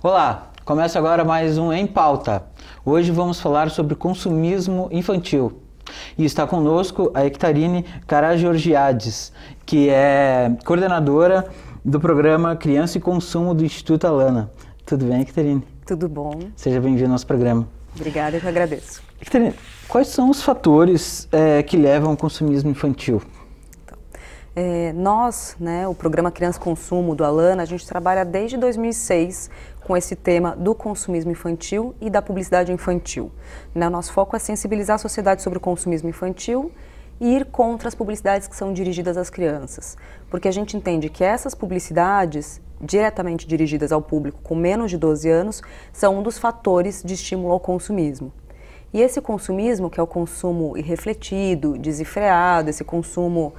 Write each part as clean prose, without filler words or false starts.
Olá, começa agora mais um Em Pauta. Hoje vamos falar sobre consumismo infantil. E está conosco a Ectarine Karageorgiades, que é coordenadora do programa Criança e Consumo do Instituto Alana. Tudo bem, Ectarine? Tudo bom. Seja bem-vindo ao nosso programa. Obrigada, eu que agradeço. Ectarine, quais são os fatores que levam ao consumismo infantil? Nós, o programa Criança e Consumo do Alana, a gente trabalha desde 2006 com esse tema do consumismo infantil e da publicidade infantil. O nosso foco é sensibilizar a sociedade sobre o consumismo infantil e ir contra as publicidades que são dirigidas às crianças. Porque a gente entende que essas publicidades, diretamente dirigidas ao público com menos de 12 anos, são um dos fatores de estímulo ao consumismo. E esse consumismo, que é o consumo irrefletido, desenfreado, esse consumo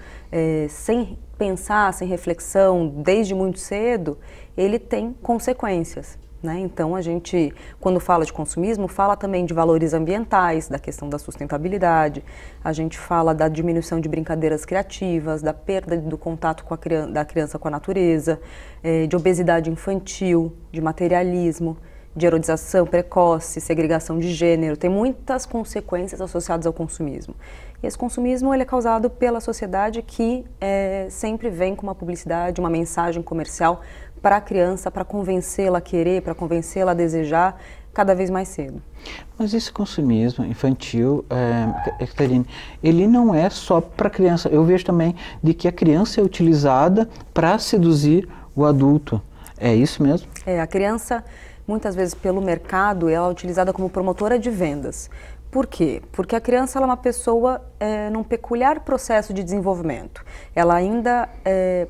sem pensar, sem reflexão, desde muito cedo, ele tem consequências. Então a gente, quando fala de consumismo, fala também de valores ambientais, da questão da sustentabilidade, a gente fala da diminuição de brincadeiras criativas, da perda do contato da criança com a natureza, de obesidade infantil, de materialismo, de erodização precoce, segregação de gênero, tem muitas consequências associadas ao consumismo. E esse consumismo ele é causado pela sociedade que sempre vem com uma publicidade, uma mensagem comercial para a criança, para convencê-la a querer, para convencê-la a desejar cada vez mais cedo. Mas esse consumismo infantil, Ectarine, ele não é só para a criança. Eu vejo também de que a criança é utilizada para seduzir o adulto. É isso mesmo? A criança, muitas vezes pelo mercado, ela é utilizada como promotora de vendas. Por quê? Porque a criança ela é uma pessoa num peculiar processo de desenvolvimento. Ela ainda,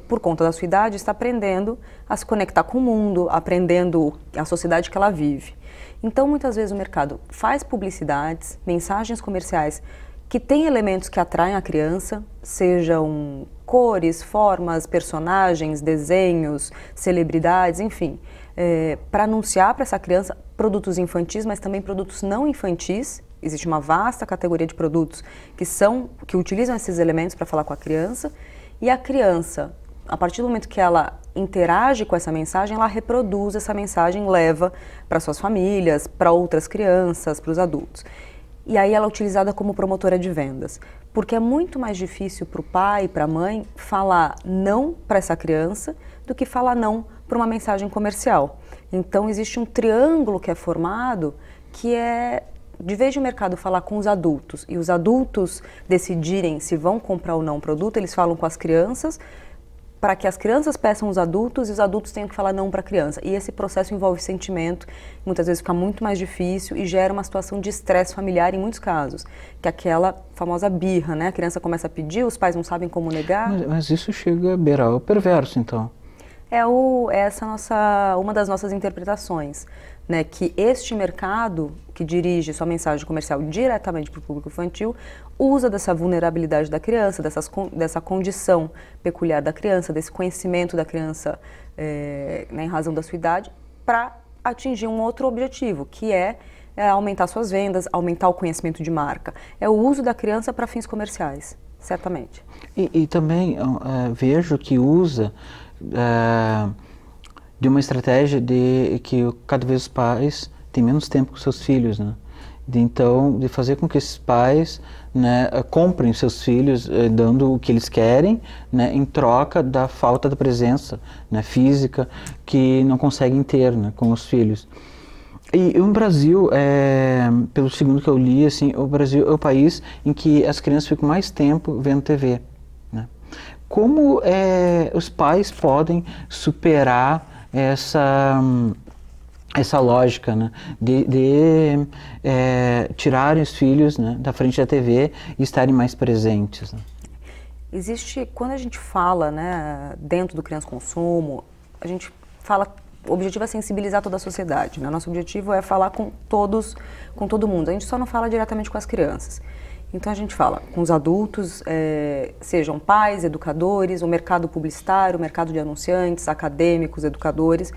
por conta da sua idade, está aprendendo a se conectar com o mundo, aprendendo a sociedade que ela vive. Então, muitas vezes o mercado faz publicidades, mensagens comerciais que têm elementos que atraem a criança, sejam cores, formas, personagens, desenhos, celebridades, enfim, para anunciar para essa criança produtos infantis, mas também produtos não infantis. Existe uma vasta categoria de produtos que utilizam esses elementos para falar com a criança, e a criança, a partir do momento que ela interage com essa mensagem, ela reproduz essa mensagem, leva para suas famílias, para outras crianças, para os adultos. E aí ela é utilizada como promotora de vendas, porque é muito mais difícil para o pai e para a mãe falar não para essa criança do que falar não para uma mensagem comercial. Então existe um triângulo que é formado que de vez de o mercado falar com os adultos e os adultos decidirem se vão comprar ou não o produto, eles falam com as crianças para que as crianças peçam os adultos e os adultos tenham que falar não para a criança. E esse processo envolve sentimento, muitas vezes fica muito mais difícil e gera uma situação de estresse familiar em muitos casos, que é aquela famosa birra, A criança começa a pedir, os pais não sabem como negar. Mas isso chega a beirar o perverso, então. Uma das nossas interpretações, que este mercado que dirige sua mensagem comercial diretamente para o público infantil usa dessa vulnerabilidade da criança, dessa condição peculiar da criança, desse conhecimento da criança em razão da sua idade, para atingir um outro objetivo, que é aumentar suas vendas, aumentar o conhecimento de marca. É o uso da criança para fins comerciais, certamente. E também vejo que usa de uma estratégia de que cada vez os pais têm menos tempo com seus filhos, Então, de fazer com que esses pais comprem seus filhos, dando o que eles querem, em troca da falta da presença física que não conseguem ter com os filhos. E o Brasil, pelo segundo que eu li, o Brasil é o país em que as crianças ficam mais tempo vendo TV. Como os pais podem superar essa lógica de tirarem os filhos da frente da TV e estarem mais presentes? Quando a gente fala dentro do Criança Consumo, a gente fala, o objetivo é sensibilizar toda a sociedade. Nosso objetivo é falar com todo mundo. A gente só não fala diretamente com as crianças. Então a gente fala com os adultos, sejam pais, educadores, o mercado publicitário, o mercado de anunciantes, acadêmicos, educadores,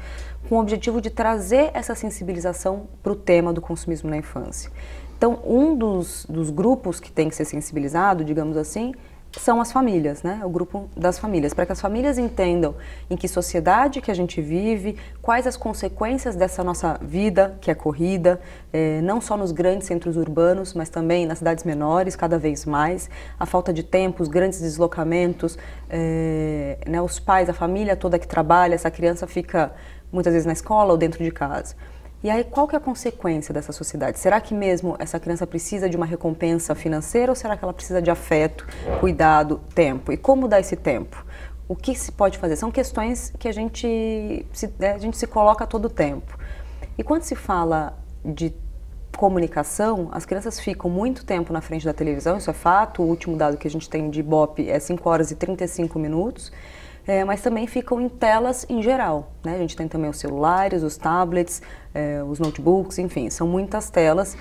com o objetivo de trazer essa sensibilização para o tema do consumismo na infância. Então, um dos grupos que tem que ser sensibilizado, digamos assim, são as famílias, né? O grupo das famílias, para que as famílias entendam em que sociedade que a gente vive, quais as consequências dessa nossa vida que é corrida, não só nos grandes centros urbanos, mas também nas cidades menores, cada vez mais, a falta de tempo, os grandes deslocamentos, né, os pais, a família toda que trabalha, essa criança fica muitas vezes na escola ou dentro de casa. E aí, qual que é a consequência dessa sociedade? Será que mesmo essa criança precisa de uma recompensa financeira ou será que ela precisa de afeto, cuidado, tempo? E como dar esse tempo? O que se pode fazer? São questões que a gente se coloca a todo tempo. E quando se fala de comunicação, as crianças ficam muito tempo na frente da televisão, isso é fato. O último dado que a gente tem de Ibope é 5 horas e 35 minutos. Mas também ficam em telas em geral, né? A gente tem também os celulares, os tablets, os notebooks, enfim, são muitas telas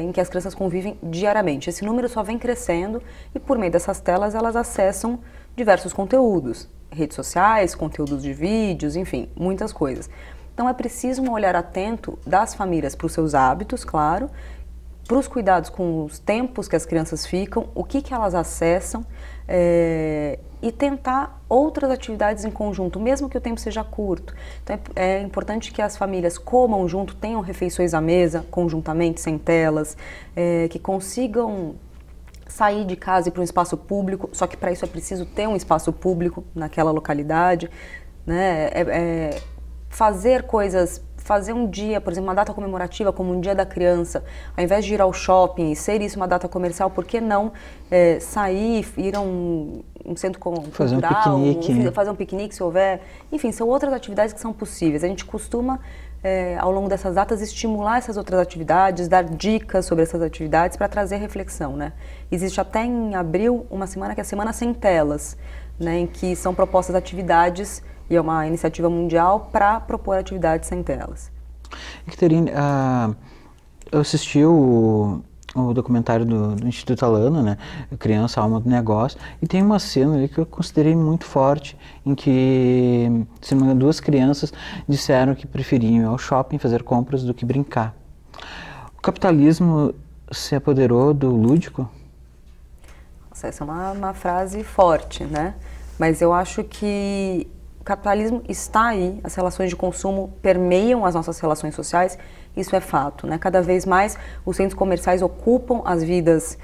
em que as crianças convivem diariamente. Esse número só vem crescendo e por meio dessas telas elas acessam diversos conteúdos, redes sociais, conteúdos de vídeos, enfim, muitas coisas. Então é preciso um olhar atento das famílias para os seus hábitos, claro, para os cuidados com os tempos que as crianças ficam, o que elas acessam, e tentar outras atividades em conjunto, mesmo que o tempo seja curto. Então é importante que as famílias comam junto, tenham refeições à mesa, conjuntamente, sem telas, que consigam sair de casa e ir para um espaço público, só que para isso é preciso ter um espaço público naquela localidade, né? Fazer coisas, fazer um dia, por exemplo, uma data comemorativa como um dia da criança, ao invés de ir ao shopping e ser isso uma data comercial, por que não sair, ir a um centro cultural, fazer um piquenique se houver, enfim, são outras atividades que são possíveis. A gente costuma, ao longo dessas datas, estimular essas outras atividades, dar dicas sobre essas atividades para trazer reflexão, né? Existe até em abril uma semana que é a Semana Sem Telas, né, em que são propostas atividades, e é uma iniciativa mundial para propor atividades sem telas. Caterine, eu assisti o documentário do Instituto Alana, né, Criança, Alma do Negócio, e tem uma cena ali que eu considerei muito forte, em que, se não me engano, 2 crianças disseram que preferiam ir ao shopping fazer compras do que brincar. O capitalismo se apoderou do lúdico? Nossa, essa é uma frase forte, né? Mas eu acho que o capitalismo está aí, as relações de consumo permeiam as nossas relações sociais, isso é fato, né? Cada vez mais os centros comerciais ocupam as vidas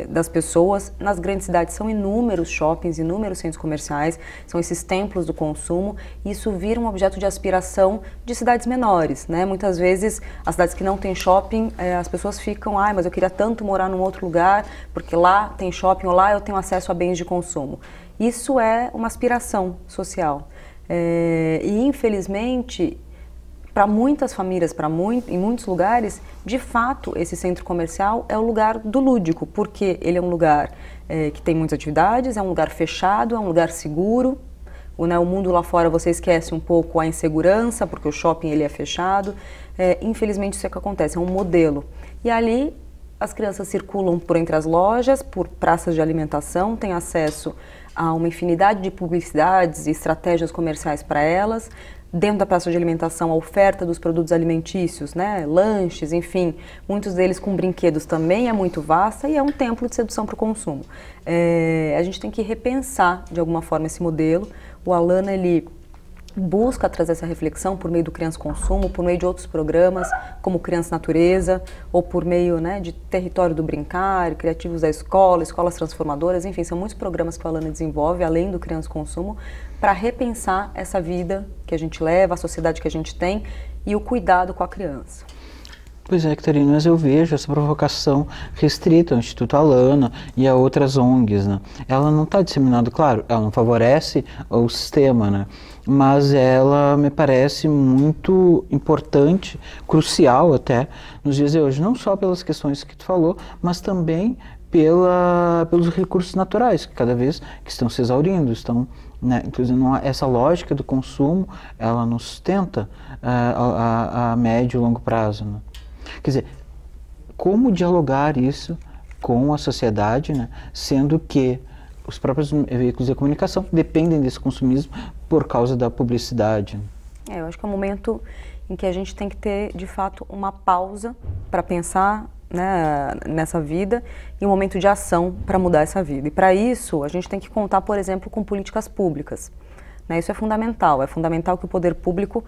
das pessoas. Nas grandes cidades são inúmeros shoppings, inúmeros centros comerciais, são esses templos do consumo, e isso vira um objeto de aspiração de cidades menores, né? Muitas vezes, as cidades que não têm shopping, as pessoas ficam, mas eu queria tanto morar num outro lugar, porque lá tem shopping, ou lá eu tenho acesso a bens de consumo. Isso é uma aspiração social. E, infelizmente, para muitas famílias, em muitos lugares, de fato, esse centro comercial é o lugar do lúdico, porque ele é um lugar que tem muitas atividades, é um lugar fechado, é um lugar seguro. O mundo lá fora você esquece um pouco a insegurança, porque o shopping ele é fechado. Infelizmente, isso é o que acontece, é um modelo. E ali, as crianças circulam por entre as lojas, por praças de alimentação, têm acesso a uma infinidade de publicidades e estratégias comerciais para elas. Dentro da praça de alimentação, a oferta dos produtos alimentícios, né, lanches, enfim, muitos deles com brinquedos também é muito vasta e é um templo de sedução para o consumo. A gente tem que repensar, de alguma forma, esse modelo. O Alana, ele busca trazer essa reflexão por meio do Criança Consumo, por meio de outros programas, como Criança Natureza, ou por meio, né, de Território do Brincar, Criativos da Escola, Escolas Transformadoras, enfim, são muitos programas que a Alana desenvolve, além do Criança Consumo, para repensar essa vida que a gente leva, a sociedade que a gente tem e o cuidado com a criança. Pois é, Caterine, mas eu vejo essa provocação restrita ao Instituto Alana e a outras ONGs, né? Ela não está disseminada, claro, ela não favorece o sistema, né? Mas ela me parece muito importante, crucial até, nos dias de hoje, não só pelas questões que tu falou, mas também pelos recursos naturais, que cada vez que estão se exaurindo, né? Então, essa lógica do consumo, ela nos sustenta a médio e longo prazo, né? Quer dizer, como dialogar isso com a sociedade, né, sendo que os próprios veículos de comunicação dependem desse consumismo por causa da publicidade? Eu acho que é um momento em que a gente tem que ter, de fato, uma pausa para pensar né, nessa vida e um momento de ação para mudar essa vida. E para isso, a gente tem que contar, por exemplo, com políticas públicas. Né, isso é fundamental que o poder público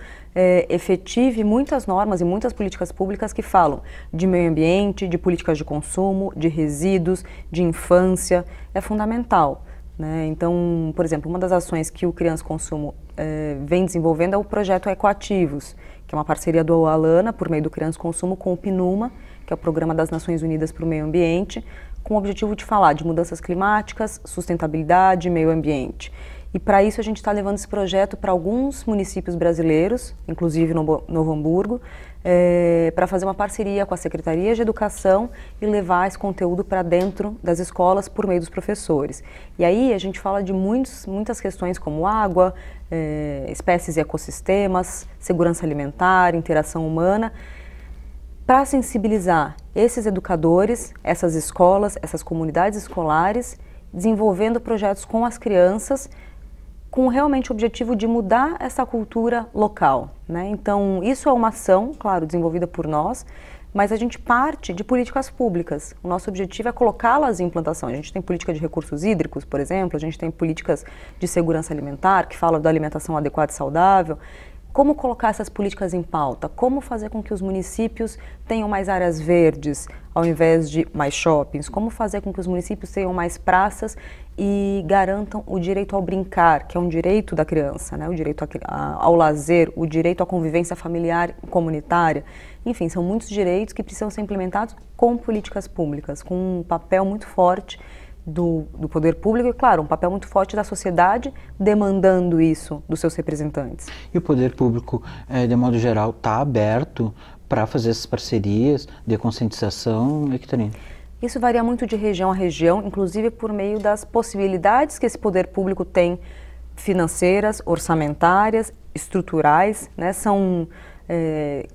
efetive muitas normas e muitas políticas públicas que falam de meio ambiente, de políticas de consumo, de resíduos, de infância, é fundamental. Né? Então, por exemplo, uma das ações que o Criança Consumo vem desenvolvendo é o projeto Ecoativos, que é uma parceria do Alana, por meio do Criança Consumo, com o PNUMA, que é o Programa das Nações Unidas para o Meio Ambiente, com o objetivo de falar de mudanças climáticas, sustentabilidade e meio ambiente. E para isso a gente está levando esse projeto para alguns municípios brasileiros, inclusive no Novo Hamburgo, para fazer uma parceria com a Secretaria de Educação e levar esse conteúdo para dentro das escolas por meio dos professores. E aí a gente fala de muitas questões como água, espécies e ecossistemas, segurança alimentar, interação humana, para sensibilizar esses educadores, essas escolas, essas comunidades escolares, desenvolvendo projetos com as crianças, com realmente o objetivo de mudar essa cultura local. Né? Então, isso é uma ação, claro, desenvolvida por nós, mas a gente parte de políticas públicas. O nosso objetivo é colocá-las em implantação. A gente tem política de recursos hídricos, por exemplo, a gente tem políticas de segurança alimentar, que falam da alimentação adequada e saudável. Como colocar essas políticas em pauta? Como fazer com que os municípios tenham mais áreas verdes ao invés de mais shoppings? Como fazer com que os municípios tenham mais praças e garantam o direito ao brincar, que é um direito da criança, né? O direito ao lazer, o direito à convivência familiar e comunitária. Enfim, são muitos direitos que precisam ser implementados com políticas públicas, com um papel muito forte do poder público e, claro, um papel muito forte da sociedade demandando isso dos seus representantes. E o poder público, de modo geral, está aberto para fazer essas parcerias de conscientização, Catarina? Isso varia muito de região a região, inclusive por meio das possibilidades que esse poder público tem financeiras, orçamentárias, estruturais, né? São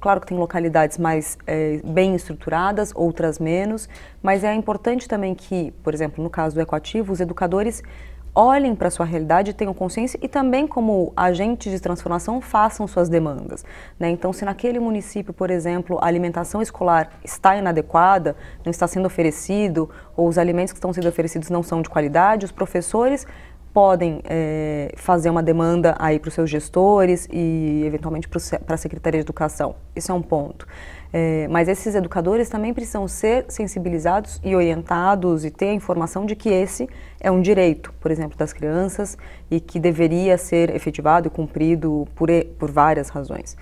claro que tem localidades mais bem estruturadas, outras menos, mas é importante também que, por exemplo, no caso do Ecoativo, os educadores olhem para a sua realidade, tenham consciência e também, como agentes de transformação, façam suas demandas. Né? Então, se naquele município, por exemplo, a alimentação escolar está inadequada, não está sendo oferecido, ou os alimentos que estão sendo oferecidos não são de qualidade, os professores podem fazer uma demanda aí para os seus gestores e, eventualmente, para a Secretaria de Educação. Isso é um ponto. Mas esses educadores também precisam ser sensibilizados e orientados e ter a informação de que esse é um direito, por exemplo, das crianças e que deveria ser efetivado e cumprido por várias razões.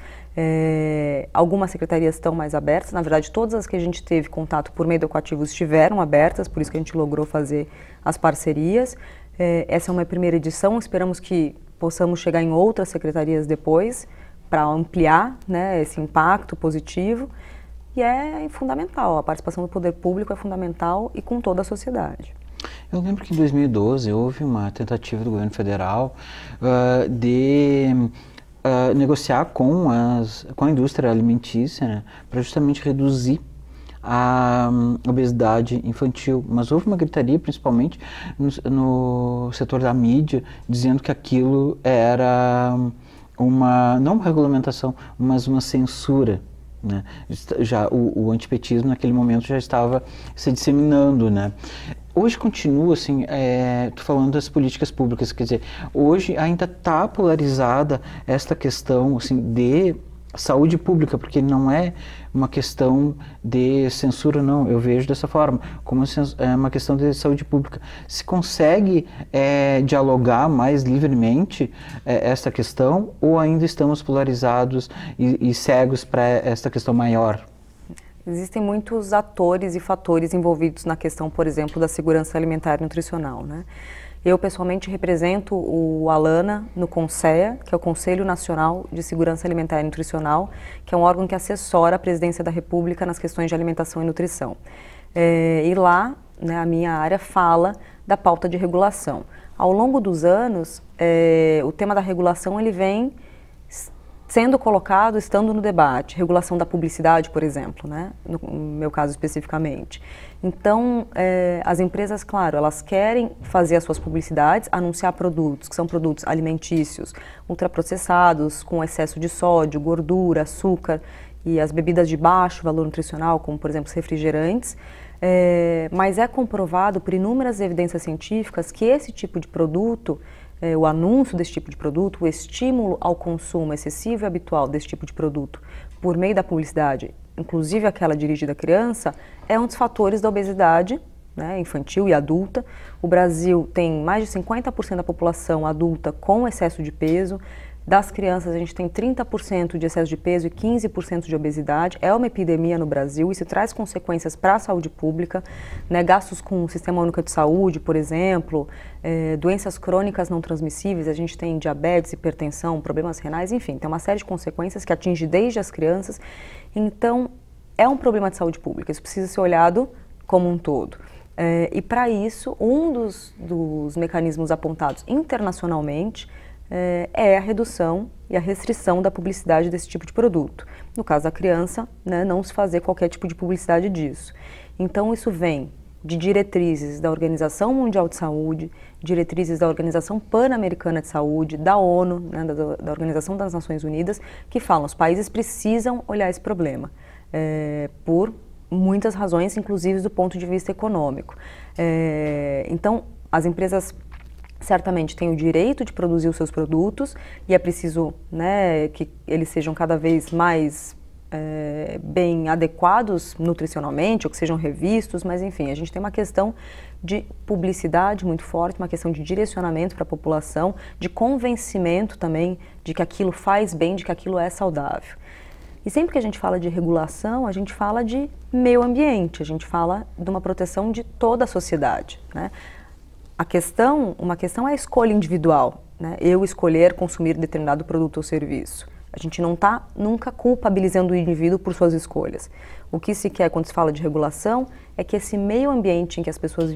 Algumas secretarias estão mais abertas, na verdade todas as que a gente teve contato por meio do Ecoativo estiveram abertas, por isso que a gente logrou fazer as parcerias. Essa é uma primeira edição, esperamos que possamos chegar em outras secretarias depois para ampliar, né, esse impacto positivo e é fundamental, a participação do poder público é fundamental e com toda a sociedade. Eu lembro que em 2012 houve uma tentativa do governo federal de negociar com a indústria alimentícia, né, para justamente reduzir a obesidade infantil, mas houve uma gritaria, principalmente no setor da mídia, dizendo que aquilo era não uma regulamentação, mas uma censura. Né? Já o antipetismo naquele momento já estava se disseminando, né? Hoje continua assim, tô falando das políticas públicas, quer dizer, hoje ainda está polarizada esta questão assim, de saúde pública, porque não é uma questão de censura, não, eu vejo dessa forma, como uma questão de saúde pública. Se consegue dialogar mais livremente esta questão, ou ainda estamos polarizados e cegos para esta questão maior? Existem muitos atores e fatores envolvidos na questão, por exemplo, da segurança alimentar e nutricional, né? Eu, pessoalmente, represento o Alana no CONSEA, que é o Conselho Nacional de Segurança Alimentar e Nutricional, que é um órgão que assessora a Presidência da República nas questões de alimentação e nutrição. E lá, né, a minha área fala da pauta de regulação. Ao longo dos anos, o tema da regulação ele vem sendo colocado, estando no debate, regulação da publicidade, por exemplo, né? No meu caso especificamente. Então, as empresas, claro, elas querem fazer as suas publicidades, anunciar produtos, que são produtos alimentícios, ultraprocessados, com excesso de sódio, gordura, açúcar, e as bebidas de baixo valor nutricional, como por exemplo os refrigerantes, mas é comprovado por inúmeras evidências científicas que esse tipo de produto, o anúncio desse tipo de produto, o estímulo ao consumo excessivo e habitual desse tipo de produto por meio da publicidade, inclusive aquela dirigida à criança, é um dos fatores da obesidade, né, infantil e adulta. O Brasil tem mais de 50% da população adulta com excesso de peso. Das crianças, a gente tem 30% de excesso de peso e 15% de obesidade. É uma epidemia no Brasil, isso traz consequências para a saúde pública, né? Gastos com o Sistema Único de Saúde, por exemplo, doenças crônicas não transmissíveis, a gente tem diabetes, hipertensão, problemas renais, enfim, tem uma série de consequências que atinge desde as crianças. Então, é um problema de saúde pública, isso precisa ser olhado como um todo. E para isso, um dos mecanismos apontados internacionalmente é a redução e a restrição da publicidade desse tipo de produto. No caso da criança, né, não se fazer qualquer tipo de publicidade disso. Então isso vem de diretrizes da Organização Mundial de Saúde, diretrizes da Organização Pan-Americana de Saúde, da ONU, né, da Organização das Nações Unidas, que falam que os países precisam olhar esse problema, por muitas razões, inclusive do ponto de vista econômico. Então, as empresas certamente têm o direito de produzir os seus produtos e é preciso, né, que eles sejam cada vez mais bem adequados nutricionalmente, ou que sejam revistos, mas enfim, a gente tem uma questão de publicidade muito forte, uma questão de direcionamento para a população, de convencimento também de que aquilo faz bem, de que aquilo é saudável. E sempre que a gente fala de regulação, a gente fala de meio ambiente, a gente fala de uma proteção de toda a sociedade, né? Uma questão é a escolha individual, né? Eu escolher consumir determinado produto ou serviço. A gente não está nunca culpabilizando o indivíduo por suas escolhas. O que se quer quando se fala de regulação é que esse meio ambiente em que as pessoas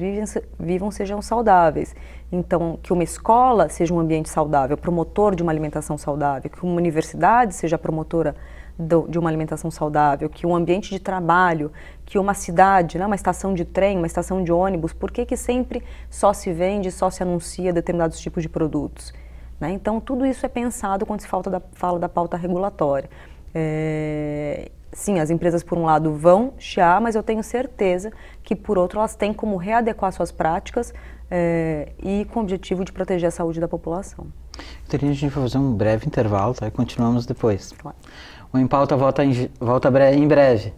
vivam sejam saudáveis. Então, que uma escola seja um ambiente saudável, promotor de uma alimentação saudável, que uma universidade seja promotora de uma alimentação saudável, que um ambiente de trabalho, que uma cidade, né, uma estação de trem, uma estação de ônibus, por que sempre só se vende, só se anuncia determinados tipos de produtos? Né? Então, tudo isso é pensado quando se fala da pauta regulatória. Sim, as empresas, por um lado, vão chiar, mas eu tenho certeza que, por outro, elas têm como readequar suas práticas e com o objetivo de proteger a saúde da população. Então, a gente vai fazer um breve intervalo, tá? E continuamos depois. Claro. O Em Pauta volta em breve.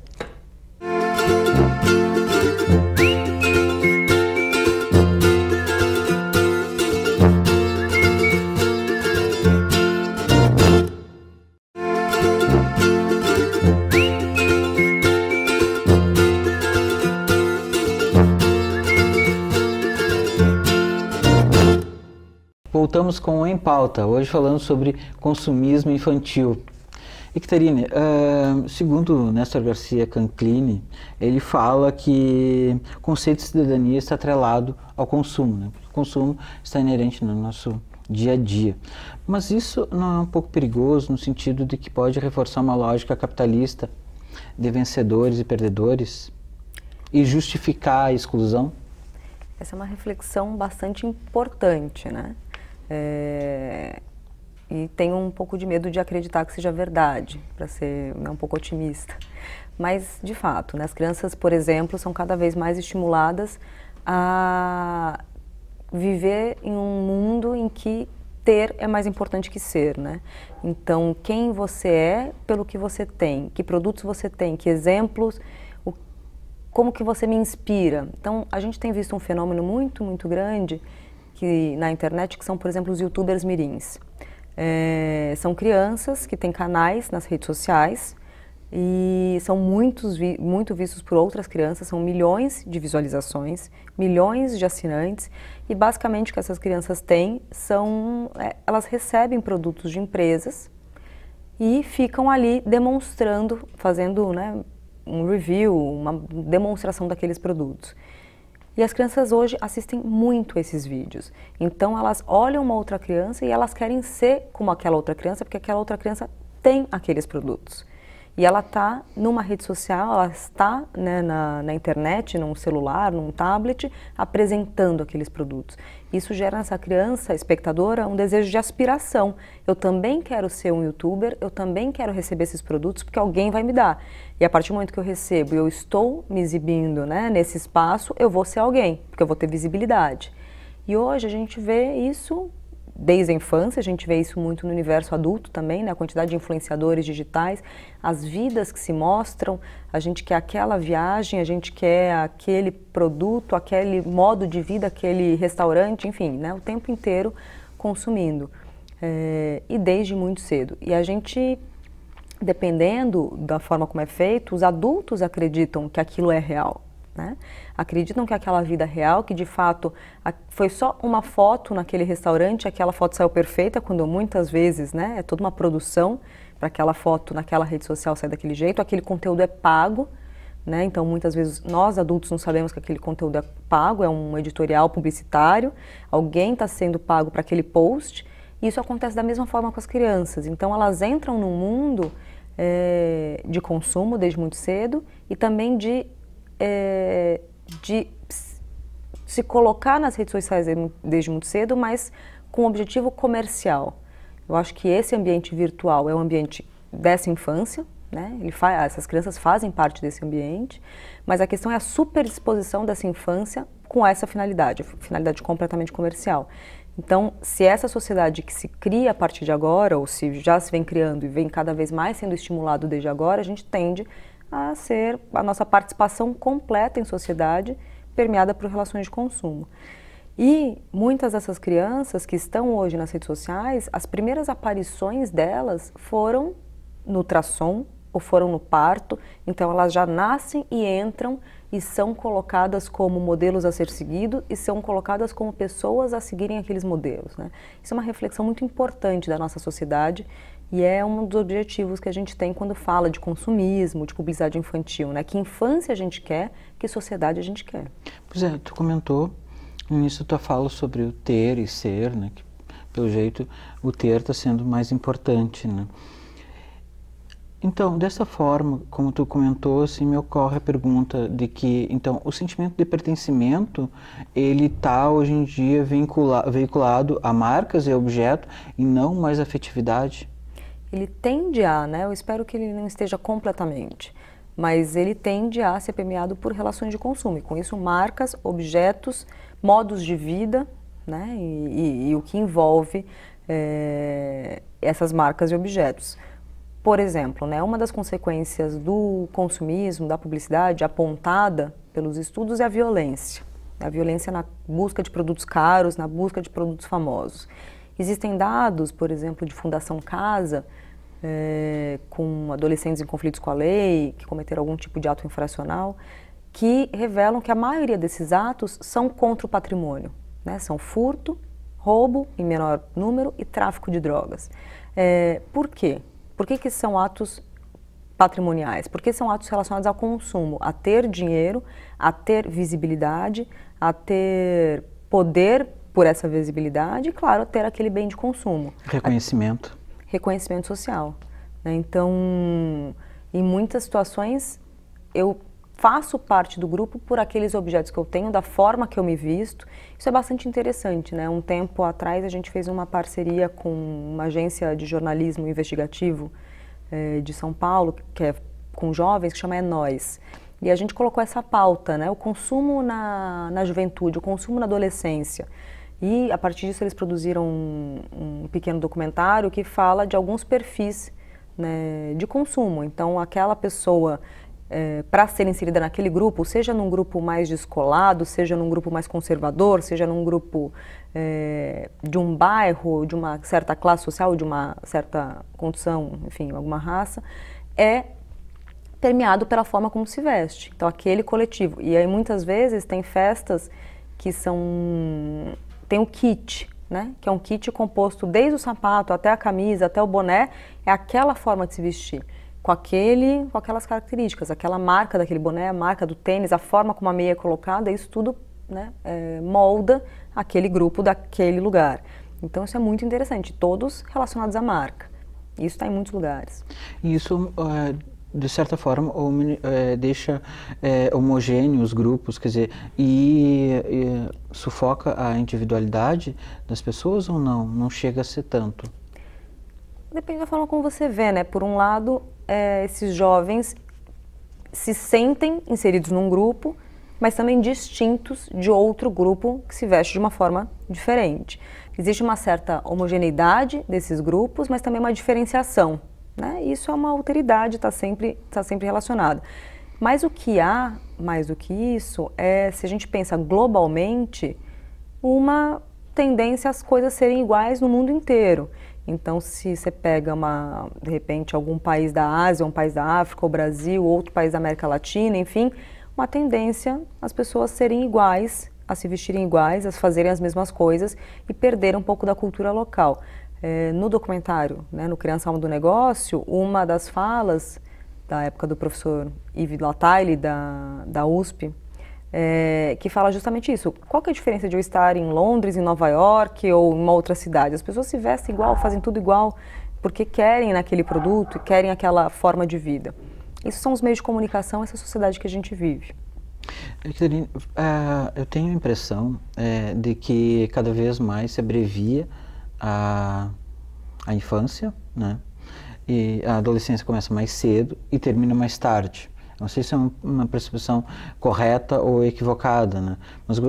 Voltamos com o Em Pauta, hoje falando sobre consumismo infantil. E, Caterine, segundo Néstor Garcia Canclini, ele fala que o conceito de cidadania está atrelado ao consumo, né? O consumo está inerente no nosso dia a dia. Mas isso não é um pouco perigoso no sentido de que pode reforçar uma lógica capitalista de vencedores e perdedores e justificar a exclusão? Essa é uma reflexão bastante importante, né? E tenho um pouco de medo de acreditar que seja verdade, para ser um pouco otimista. Mas, de fato, né, as crianças, por exemplo, são cada vez mais estimuladas a viver em um mundo em que ter é mais importante que ser, né? Então, quem você é pelo que você tem, que produtos você tem, que exemplos, como que você me inspira. Então, a gente tem visto um fenômeno muito, muito grande na internet, que são, por exemplo, os youtubers mirins. São crianças que têm canais nas redes sociais e são muito vistos por outras crianças, são milhões de visualizações, milhões de assinantes e basicamente o que essas crianças têm elas recebem produtos de empresas e ficam ali demonstrando, fazendo, né, um review, uma demonstração daqueles produtos. E as crianças hoje assistem muito esses vídeos. Então elas olham uma outra criança e elas querem ser como aquela outra criança, porque aquela outra criança tem aqueles produtos. E ela está numa rede social, ela está, né, na internet, num celular, num tablet, apresentando aqueles produtos. Isso gera nessa criança, espectadora, um desejo de aspiração. Eu também quero ser um youtuber, eu também quero receber esses produtos porque alguém vai me dar. E a partir do momento que eu recebo e eu estou me exibindo, né, nesse espaço, eu vou ser alguém, porque eu vou ter visibilidade. E hoje a gente vê isso desde a infância, a gente vê isso muito no universo adulto também, né? A quantidade de influenciadores digitais, as vidas que se mostram, a gente quer aquela viagem, a gente quer aquele produto, aquele modo de vida, aquele restaurante, enfim, né? O tempo inteiro consumindo, e desde muito cedo. E a gente, dependendo da forma como é feito, os adultos acreditam que aquilo é real. Né? Acreditam que aquela vida real, que de fato foi só uma foto naquele restaurante, aquela foto saiu perfeita, quando muitas vezes, né, é toda uma produção para aquela foto naquela rede social sair daquele jeito, aquele conteúdo é pago, né? Então muitas vezes nós adultos não sabemos que aquele conteúdo é pago, é um editorial publicitário, alguém está sendo pago para aquele post, e isso acontece da mesma forma com as crianças. Então elas entram num mundo de consumo desde muito cedo e também de se colocar nas redes sociais desde muito cedo, mas com um objetivo comercial. Eu acho que esse ambiente virtual é um ambiente dessa infância, né? Essas crianças fazem parte desse ambiente, mas a questão é a superdisposição dessa infância com essa finalidade completamente comercial. Então, se essa sociedade que se cria a partir de agora, ou se já se vem criando e vem cada vez mais sendo estimulado desde agora, a gente tende a ser a nossa participação completa em sociedade permeada por relações de consumo. E muitas dessas crianças que estão hoje nas redes sociais, as primeiras aparições delas foram no ultrassom ou foram no parto, então elas já nascem e entram e são colocadas como modelos a ser seguidos e são colocadas como pessoas a seguirem aqueles modelos, né? Isso é uma reflexão muito importante da nossa sociedade e é um dos objetivos que a gente tem quando fala de consumismo, de publicidade infantil, né? Que infância a gente quer, que sociedade a gente quer. Pois é, tu comentou no início da tua fala sobre o ter e ser, né? Que, pelo jeito, o ter está sendo mais importante, né? Então, dessa forma, como tu comentou, assim, me ocorre a pergunta de que, então, o sentimento de pertencimento, ele está hoje em dia veiculado a marcas e a objetos e não mais a afetividade? Ele tende a, né? Eu espero que ele não esteja completamente, mas ele tende a ser permeado por relações de consumo. E com isso, marcas, objetos, modos de vida, né? E o que envolve essas marcas e objetos. Por exemplo, né, uma das consequências do consumismo, da publicidade, apontada pelos estudos, é a violência. A violência na busca de produtos caros, na busca de produtos famosos. Existem dados, por exemplo, de Fundação Casa, com adolescentes em conflitos com a lei, que cometeram algum tipo de ato infracional, que revelam que a maioria desses atos são contra o patrimônio, né? São furto, roubo em menor número e tráfico de drogas. Por quê? Por que são atos patrimoniais? Porque são atos relacionados ao consumo, a ter dinheiro, a ter visibilidade, a ter poder por essa visibilidade e, claro, a ter aquele bem de consumo. Reconhecimento. Reconhecimento social, né? Então, em muitas situações, eu faço parte do grupo por aqueles objetos que eu tenho, da forma que eu me visto. Isso é bastante interessante, né? Um tempo atrás a gente fez uma parceria com uma agência de jornalismo investigativo de São Paulo, que é com jovens, que chama É Nós. E a gente colocou essa pauta, né? O consumo na juventude, o consumo na adolescência. E a partir disso eles produziram um pequeno documentário que fala de alguns perfis, né, de consumo. Então aquela pessoa, para ser inserida naquele grupo, seja num grupo mais descolado, seja num grupo mais conservador, seja num grupo de um bairro, de uma certa classe social, de uma certa condição, enfim, alguma raça, é permeado pela forma como se veste. Então aquele coletivo. E aí muitas vezes tem festas que tem o kit, né? Que é um kit composto desde o sapato até a camisa, até o boné, é aquela forma de se vestir. Com aquelas características, aquela marca daquele boné, a marca do tênis, a forma como a meia é colocada, isso tudo, né, molda aquele grupo daquele lugar. Então isso é muito interessante, todos relacionados à marca. Isso está em muitos lugares. E isso, de certa forma, deixa homogêneo os grupos, quer dizer, e sufoca a individualidade das pessoas ou não? Não chega a ser tanto? Depende da forma como você vê, né? Por um lado, esses jovens se sentem inseridos num grupo, mas também distintos de outro grupo que se veste de uma forma diferente. Existe uma certa homogeneidade desses grupos, mas também uma diferenciação, né? Isso é uma alteridade, está sempre relacionada. Mas o que há, mais do que isso, se a gente pensa globalmente, uma tendência às coisas serem iguais no mundo inteiro. Então, se você pega, de repente, algum país da Ásia, um país da África, o Brasil, outro país da América Latina, enfim, uma tendência às pessoas serem iguais, a se vestirem iguais, a fazerem as mesmas coisas e perder um pouco da cultura local. No documentário, né, no Criança Alma do Negócio, uma das falas da época do professor Yves Lattaille, da USP, que fala justamente isso. Qual que é a diferença de eu estar em Londres, em Nova York ou em uma outra cidade? As pessoas se vestem igual, fazem tudo igual, porque querem naquele produto, querem aquela forma de vida. Isso são os meios de comunicação, essa sociedade que a gente vive. Catarina, eu tenho a impressão de que cada vez mais se abrevia a infância, né? E a adolescência começa mais cedo e termina mais tarde. Não sei se é uma percepção correta ou equivocada, né? Mas,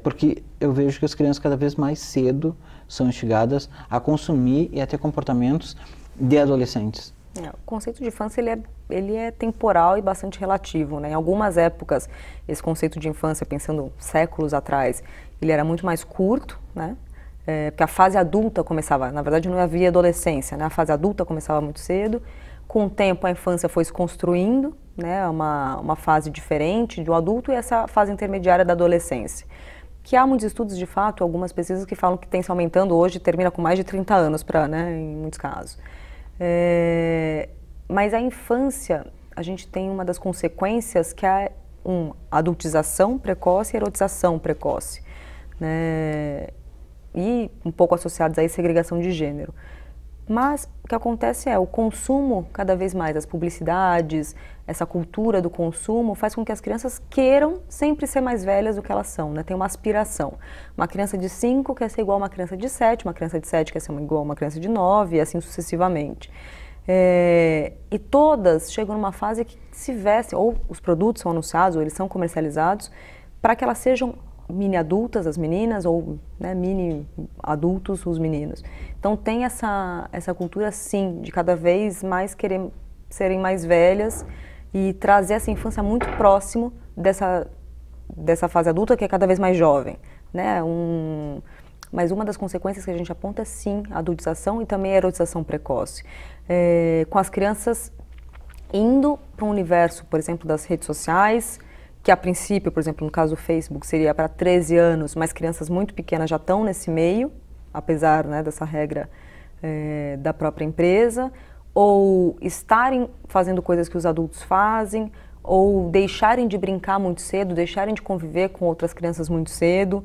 porque eu vejo que as crianças cada vez mais cedo são instigadas a consumir e a ter comportamentos de adolescentes. O conceito de infância ele é temporal e bastante relativo, né? Em algumas épocas, esse conceito de infância, pensando séculos atrás, ele era muito mais curto, né? Porque a fase adulta começava, na verdade não havia adolescência, né? A fase adulta começava muito cedo. Com o tempo a infância foi se construindo, né? Uma fase diferente do adulto e essa fase intermediária da adolescência. Que há muitos estudos, de fato, algumas pesquisas que falam que tem se aumentando hoje, termina com mais de 30 anos, né? Em muitos casos. Mas a infância, a gente tem uma das consequências que é adultização precoce e erotização precoce, né? E um pouco associados aí segregação de gênero. Mas o que acontece o consumo cada vez mais, as publicidades, essa cultura do consumo faz com que as crianças queiram sempre ser mais velhas do que elas são, né? Tem uma aspiração. Uma criança de 5 quer ser igual a uma criança de 7, uma criança de 7 quer ser igual a uma criança de 9 e assim sucessivamente. E todas chegam numa fase que se vestem, ou os produtos são anunciados, ou eles são comercializados, para que elas sejam mini adultas, as meninas, ou né, mini adultos, os meninos. Então tem essa cultura, sim, de cada vez mais querer serem mais velhas e trazer essa infância muito próximo dessa fase adulta, que é cada vez mais jovem, né? Mas uma das consequências que a gente aponta é, sim, a adultização e também a erotização precoce. Com as crianças indo para um universo, por exemplo, das redes sociais, que a princípio, por exemplo, no caso do Facebook, seria para 13 anos, mas crianças muito pequenas já estão nesse meio, apesar né, dessa regra da própria empresa, ou estarem fazendo coisas que os adultos fazem, ou deixarem de brincar muito cedo, deixarem de conviver com outras crianças muito cedo,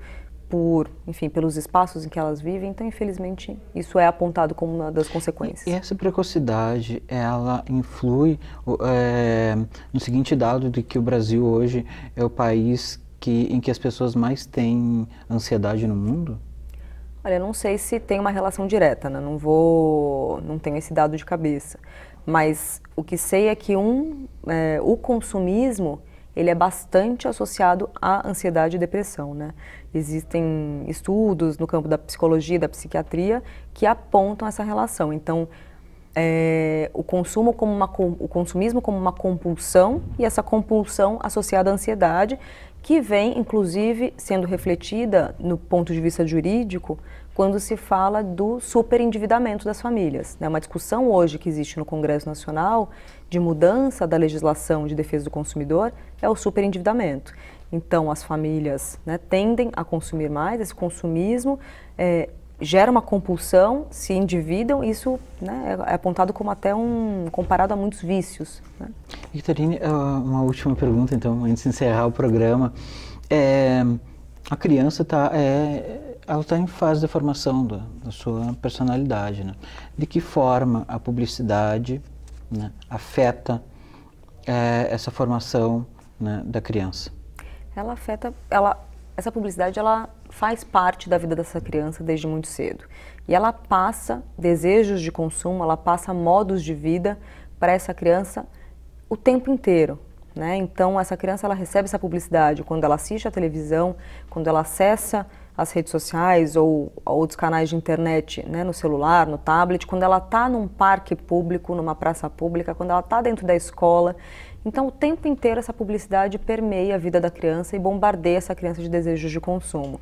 pelos espaços em que elas vivem. Então, infelizmente, isso é apontado como uma das consequências. E essa precocidade, ela influi no seguinte dado de que o Brasil hoje é o país em que as pessoas mais têm ansiedade no mundo? Olha, não sei se tem uma relação direta, né? Não tenho esse dado de cabeça. Mas o que sei é que o consumismo, ele é bastante associado à ansiedade e depressão, né? Existem estudos no campo da psicologia e da psiquiatria que apontam essa relação. Então, o consumismo como uma compulsão e essa compulsão associada à ansiedade, que vem, inclusive, sendo refletida no ponto de vista jurídico quando se fala do superendividamento das famílias. Uma discussão hoje que existe no Congresso Nacional de mudança da legislação de defesa do consumidor é o superendividamento. Então, as famílias tendem a consumir mais, esse consumismo gera uma compulsão, se endividam, isso é apontado como até comparado a muitos vícios. Né? Catarina, uma última pergunta, então, antes de encerrar o programa. A criança ela está em fase de formação da sua personalidade, né? De que forma a publicidade afeta essa formação, né, da criança? Ela afeta, essa publicidade ela faz parte da vida dessa criança desde muito cedo. E ela passa desejos de consumo, ela passa modos de vida para essa criança o tempo inteiro, né? Então essa criança ela recebe essa publicidade quando ela assiste a televisão, quando ela acessa as redes sociais ou outros canais de internet, né, no celular, no tablet, quando ela está num parque público, numa praça pública, quando ela está dentro da escola. Então, o tempo inteiro essa publicidade permeia a vida da criança e bombardeia essa criança de desejos de consumo.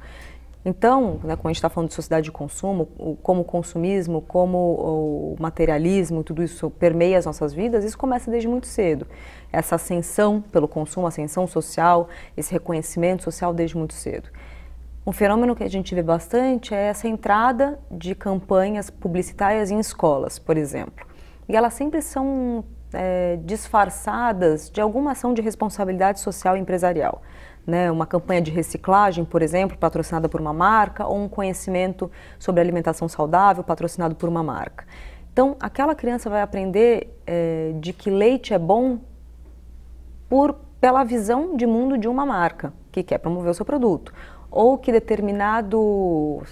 Então, né, como a gente está falando de sociedade de consumo, como o consumismo, como o materialismo, tudo isso permeia as nossas vidas, isso começa desde muito cedo. Essa ascensão pelo consumo, ascensão social, esse reconhecimento social desde muito cedo. Um fenômeno que a gente vê bastante é essa entrada de campanhas publicitárias em escolas, por exemplo. E elas sempre são disfarçadas de alguma ação de responsabilidade social e empresarial. Né? Uma campanha de reciclagem, por exemplo, patrocinada por uma marca, ou um conhecimento sobre alimentação saudável, patrocinado por uma marca. Então, aquela criança vai aprender de que leite é bom pela visão de mundo de uma marca, que quer promover o seu produto. Ou que determinado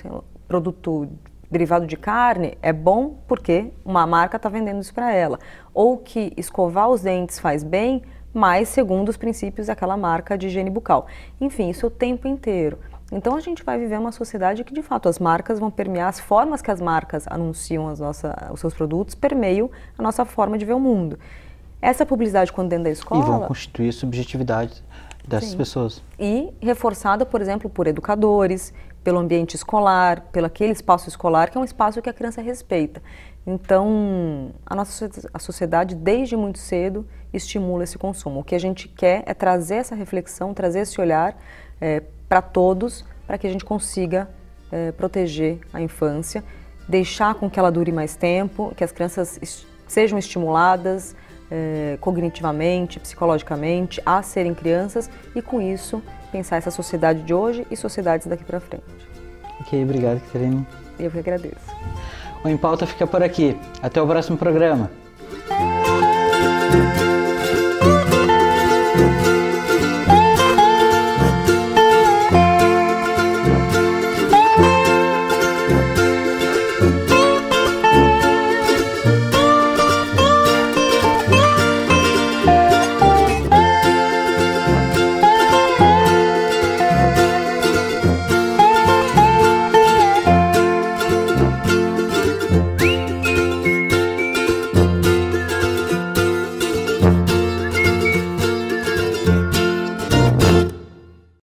produto derivado de carne é bom porque uma marca está vendendo isso para ela. Ou que escovar os dentes faz bem, mas segundo os princípios daquela marca de higiene bucal. Enfim, isso o tempo inteiro. Então a gente vai viver uma sociedade que de fato as marcas vão permear, as formas que as marcas anunciam os seus produtos permeiam a nossa forma de ver o mundo. Essa publicidade quando dentro da escola... E vão constituir a subjetividade dessas pessoas. E reforçada, por exemplo, por educadores, pelo ambiente escolar, pelo aquele espaço escolar, que é um espaço que a criança respeita. Então, a sociedade, desde muito cedo, estimula esse consumo. O que a gente quer é trazer essa reflexão, trazer esse olhar para todos, para que a gente consiga proteger a infância, deixar com que ela dure mais tempo, que as crianças sejam estimuladas, cognitivamente, psicologicamente, a serem crianças e, com isso, pensar essa sociedade de hoje e sociedades daqui para frente. Ok, obrigado, Catarina. Eu que agradeço. O Em Pauta fica por aqui. Até o próximo programa.